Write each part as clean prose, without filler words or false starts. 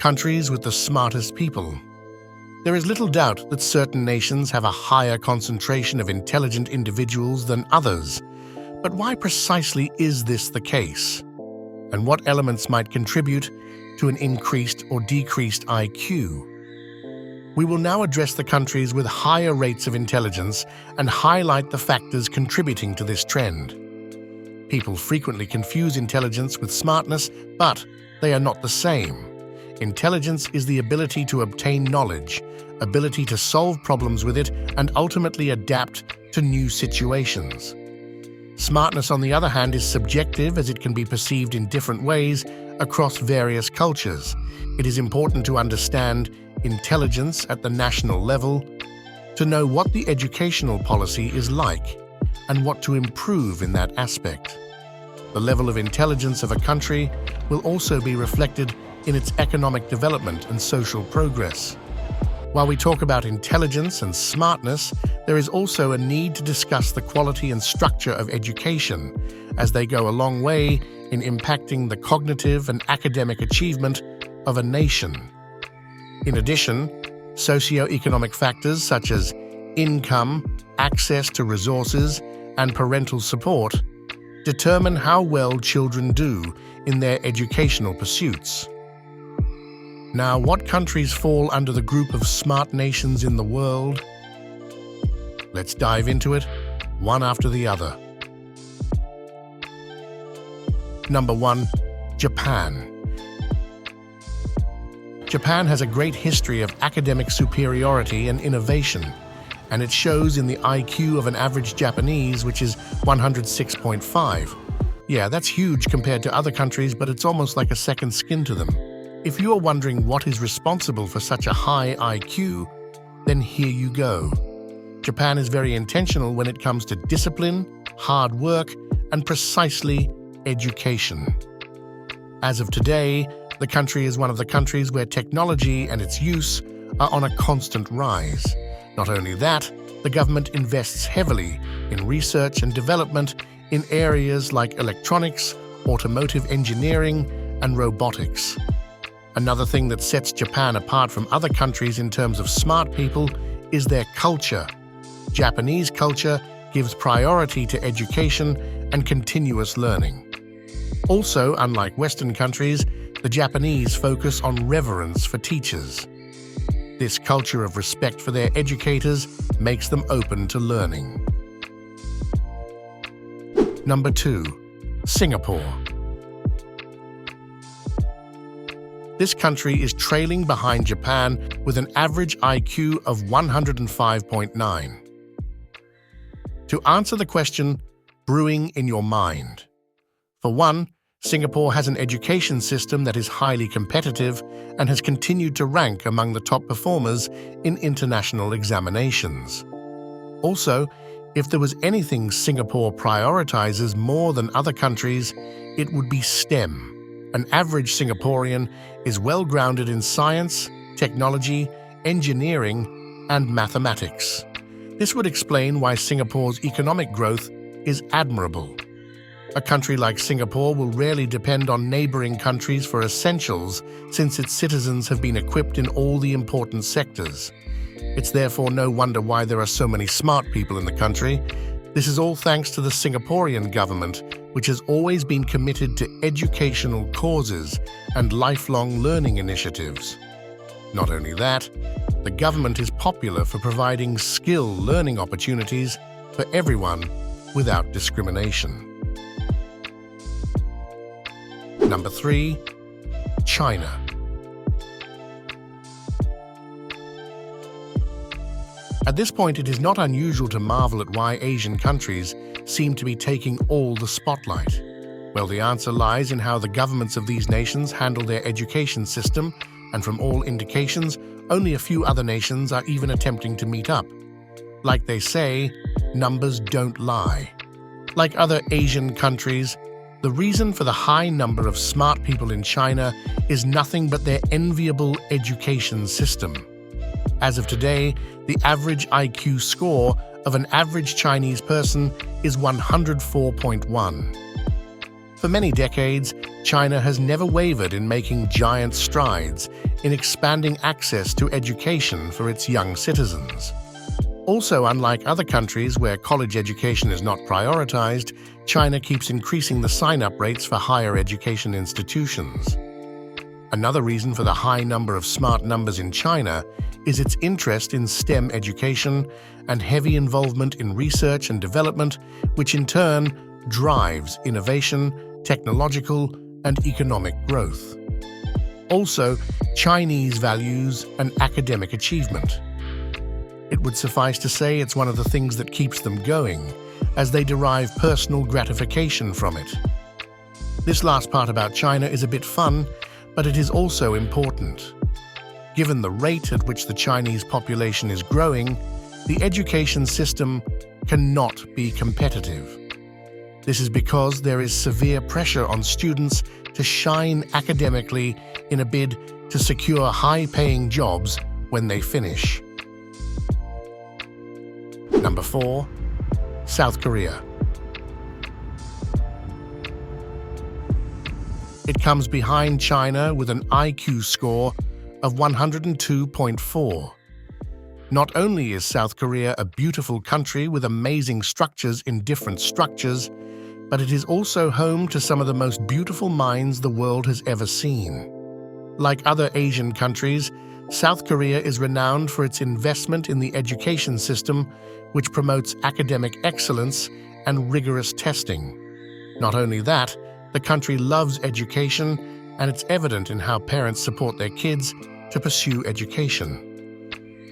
countries with the smartest people. There is little doubt that certain nations have a higher concentration of intelligent individuals than others. But why precisely is this the case? And what elements might contribute to an increased or decreased IQ? We will now address the countries with higher rates of intelligence and highlight the factors contributing to this trend. People frequently confuse intelligence with smartness, but they are not the same. Intelligence is the ability to obtain knowledge, ability to solve problems with it, and ultimately adapt to new situations. Smartness, on the other hand, is subjective as it can be perceived in different ways across various cultures. It is important to understand intelligence at the national level, to know what the educational policy is like, and what to improve in that aspect. The level of intelligence of a country will also be reflected in its economic development and social progress. While we talk about intelligence and smartness, there is also a need to discuss the quality and structure of education, as they go a long way in impacting the cognitive and academic achievement of a nation. In addition, socio-economic factors such as income, access to resources, and parental support determine how well children do in their educational pursuits. Now, what countries fall under the group of smart nations in the world? Let's dive into it, one after the other. Number 1. Japan. Japan has a great history of academic superiority and innovation, and it shows in the IQ of an average Japanese, which is 106.5. Yeah, that's huge compared to other countries, but it's almost like a second skin to them. If you are wondering what is responsible for such a high IQ, then here you go. Japan is very intentional when it comes to discipline, hard work, and precisely education. As of today, the country is one of the countries where technology and its use are on a constant rise. Not only that, the government invests heavily in research and development in areas like electronics, automotive engineering, and robotics. Another thing that sets Japan apart from other countries in terms of smart people is their culture. Japanese culture gives priority to education and continuous learning. Also, unlike Western countries, the Japanese focus on reverence for teachers. This culture of respect for their educators makes them open to learning. Number 2. Singapore. This country is trailing behind Japan with an average IQ of 105.9. To answer the question, brewing in your mind. For one, Singapore has an education system that is highly competitive and has continued to rank among the top performers in international examinations. Also, if there was anything Singapore prioritizes more than other countries, it would be STEM. An average Singaporean is well-grounded in science, technology, engineering, and mathematics. This would explain why Singapore's economic growth is admirable. A country like Singapore will rarely depend on neighboring countries for essentials since its citizens have been equipped in all the important sectors. It's therefore no wonder why there are so many smart people in the country. This is all thanks to the Singaporean government, which has always been committed to educational causes and lifelong learning initiatives. Not only that, the government is popular for providing skill learning opportunities for everyone without discrimination. Number 3. China. At this point, it is not unusual to marvel at why Asian countries seem to be taking all the spotlight. Well, the answer lies in how the governments of these nations handle their education system, and from all indications, only a few other nations are even attempting to meet up. Like they say, numbers don't lie. Like other Asian countries, the reason for the high number of smart people in China is nothing but their enviable education system. As of today, the average IQ score of an average Chinese person is 104.1. For many decades, China has never wavered in making giant strides in expanding access to education for its young citizens. Also, unlike other countries where college education is not prioritized, China keeps increasing the sign-up rates for higher education institutions. Another reason for the high number of smart numbers in China is its interest in STEM education and heavy involvement in research and development, which in turn drives innovation, technological and economic growth. Also, Chinese values an academic achievement. It would suffice to say it's one of the things that keeps them going, as they derive personal gratification from it. This last part about China is a bit fun, but it is also important. Given the rate at which the Chinese population is growing, the education system cannot be competitive. This is because there is severe pressure on students to shine academically in a bid to secure high-paying jobs when they finish. Number 4. South Korea. It comes behind China with an IQ score of 102.4. Not only is South Korea a beautiful country with amazing structures in different structures, but it is also home to some of the most beautiful minds the world has ever seen. Like other Asian countries, South Korea is renowned for its investment in the education system, which promotes academic excellence and rigorous testing. Not only that, the country loves education, and it's evident in how parents support their kids to pursue education.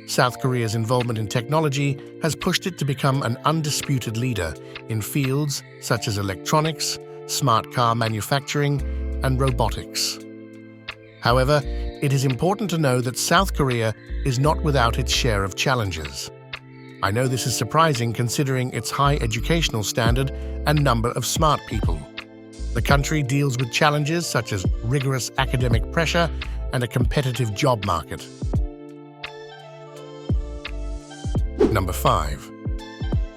South Korea's involvement in technology has pushed it to become an undisputed leader in fields such as electronics, smart car manufacturing, and robotics. However, it is important to know that South Korea is not without its share of challenges. I know this is surprising considering its high educational standard and number of smart people. The country deals with challenges such as rigorous academic pressure and a competitive job market. Number 5.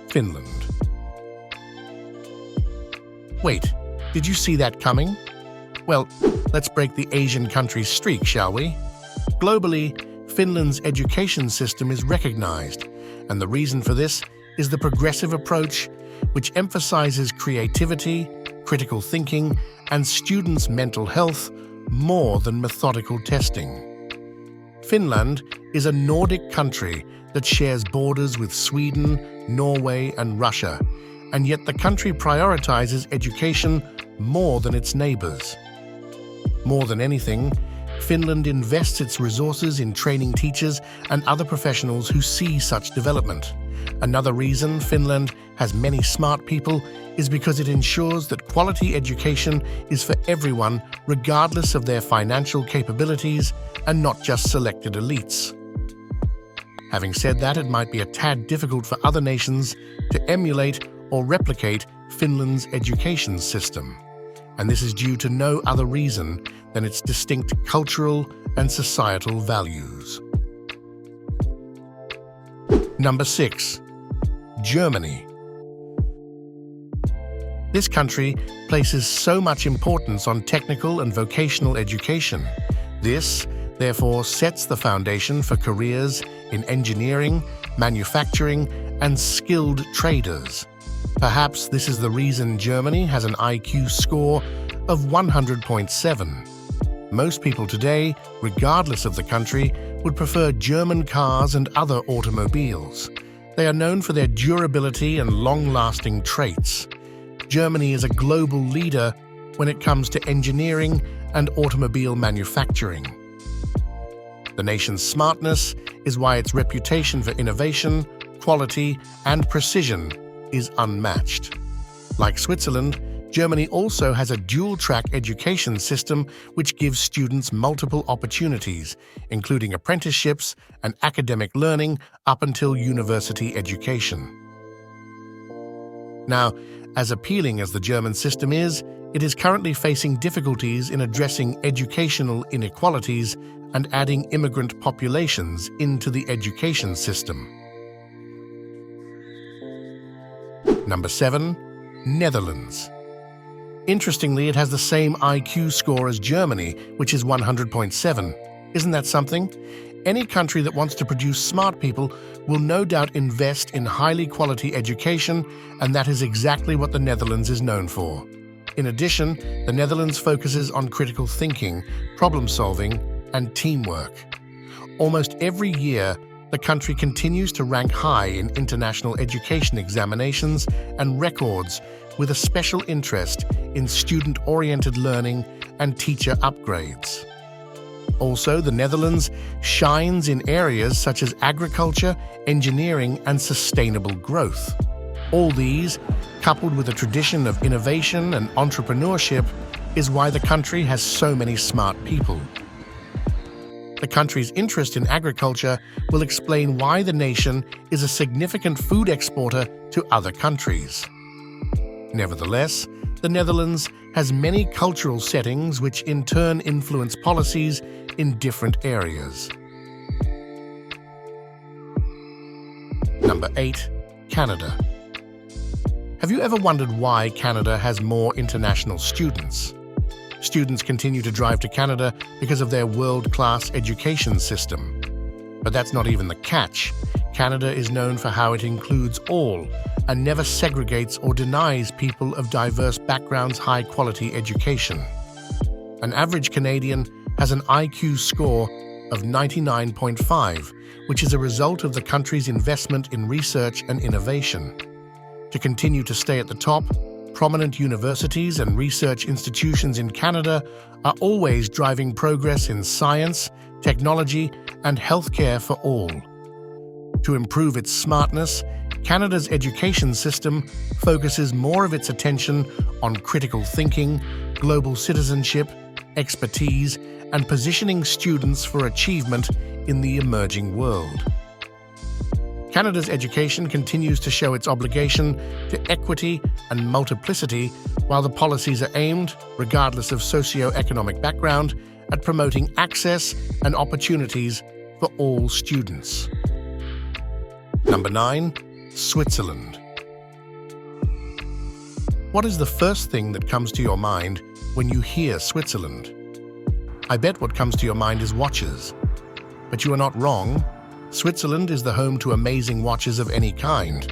Finland. Wait, did you see that coming? Well, let's break the Asian country's streak, shall we? Globally, Finland's education system is recognized, and the reason for this is the progressive approach, which emphasizes creativity, critical thinking, and students' mental health more than methodical testing. Finland is a Nordic country that shares borders with Sweden, Norway, and Russia, and yet the country prioritizes education more than its neighbors. More than anything, Finland invests its resources in training teachers and other professionals who see such development. Another reason Finland has many smart people is because it ensures that quality education is for everyone regardless of their financial capabilities and not just selected elites. Having said that, it might be a tad difficult for other nations to emulate or replicate Finland's education system, and this is due to no other reason than its distinct cultural and societal values. Number 6. Germany. This country places so much importance on technical and vocational education. This, therefore, sets the foundation for careers in engineering, manufacturing, and skilled traders. Perhaps this is the reason Germany has an IQ score of 100.7. Most people today, regardless of the country, would prefer German cars and other automobiles. They are known for their durability and long-lasting traits. Germany is a global leader when it comes to engineering and automobile manufacturing. The nation's smartness is why its reputation for innovation, quality, and precision is unmatched. Like Switzerland, Germany also has a dual-track education system which gives students multiple opportunities, including apprenticeships and academic learning up until university education. Now, as appealing as the German system is, it is currently facing difficulties in addressing educational inequalities and adding immigrant populations into the education system. Number 7. Netherlands. Interestingly, it has the same IQ score as Germany, which is 100.7. Isn't that something? Any country that wants to produce smart people will no doubt invest in highly quality education, and that is exactly what the Netherlands is known for. In addition, the Netherlands focuses on critical thinking, problem solving, and teamwork. Almost every year, the country continues to rank high in international education examinations and records, with a special interest in student-oriented learning and teacher upgrades. Also, the Netherlands shines in areas such as agriculture, engineering, and sustainable growth. All these, coupled with a tradition of innovation and entrepreneurship, is why the country has so many smart people. The country's interest in agriculture will explain why the nation is a significant food exporter to other countries. Nevertheless, the Netherlands has many cultural settings which in turn influence policies in different areas. Number 8. Canada. Have you ever wondered why Canada has more international students? Students continue to drive to Canada because of their world-class education system. But that's not even the catch. Canada is known for how it includes all and never segregates or denies people of diverse backgrounds high-quality education. An average Canadian has an IQ score of 99.5, which is a result of the country's investment in research and innovation. To continue to stay at the top, prominent universities and research institutions in Canada are always driving progress in science, technology, and healthcare for all. To improve its smartness, Canada's education system focuses more of its attention on critical thinking, global citizenship, expertise, and positioning students for achievement in the emerging world. Canada's education continues to show its obligation to equity and multiplicity, while the policies are aimed, regardless of socio-economic background, at promoting access and opportunities for all students. Number 9. Switzerland. What is the first thing that comes to your mind when you hear Switzerland? I bet what comes to your mind is watches. But you are not wrong. Switzerland is the home to amazing watches of any kind.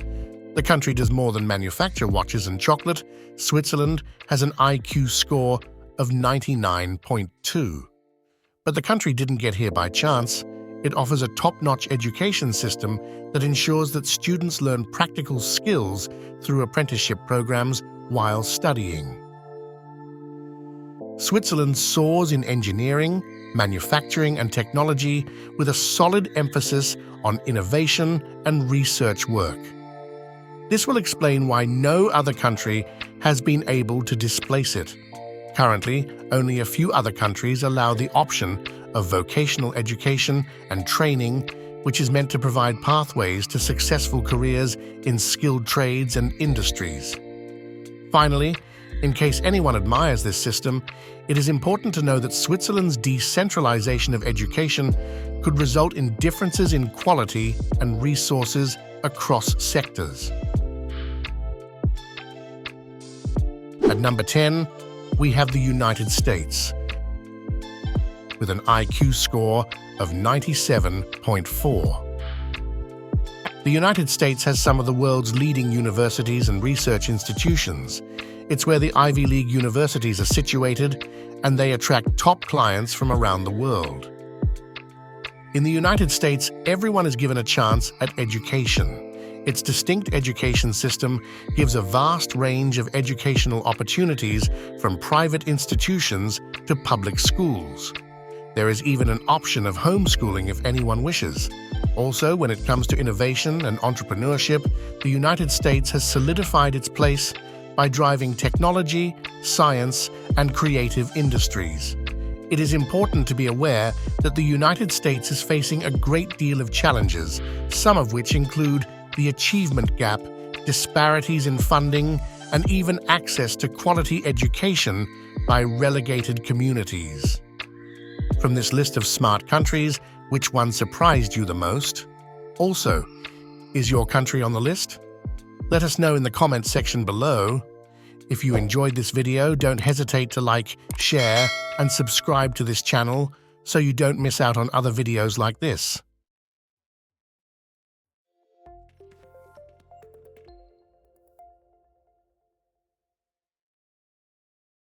The country does more than manufacture watches and chocolate. Switzerland has an IQ score of 99.2. But the country didn't get here by chance. It offers a top-notch education system that ensures that students learn practical skills through apprenticeship programs while studying. Switzerland soars in engineering, manufacturing, and technology with a solid emphasis on innovation and research work. This will explain why no other country has been able to displace it. Currently, only a few other countries allow the option of vocational education and training, which is meant to provide pathways to successful careers in skilled trades and industries. Finally, in case anyone admires this system, it is important to know that Switzerland's decentralization of education could result in differences in quality and resources across sectors. At number 10, we have the United States, with an IQ score of 97.4. The United States has some of the world's leading universities and research institutions. It's where the Ivy League universities are situated, and they attract top clients from around the world. In the United States, everyone is given a chance at education. Its distinct education system gives a vast range of educational opportunities from private institutions to public schools. There is even an option of homeschooling if anyone wishes. Also, when it comes to innovation and entrepreneurship, the United States has solidified its place by driving technology, science, and creative industries. It is important to be aware that the United States is facing a great deal of challenges, some of which include the achievement gap, disparities in funding, and even access to quality education by relegated communities. From this list of smart countries, which one surprised you the most? Also, is your country on the list? Let us know in the comments section below. If you enjoyed this video, don't hesitate to like, share, and subscribe to this channel so you don't miss out on other videos like this.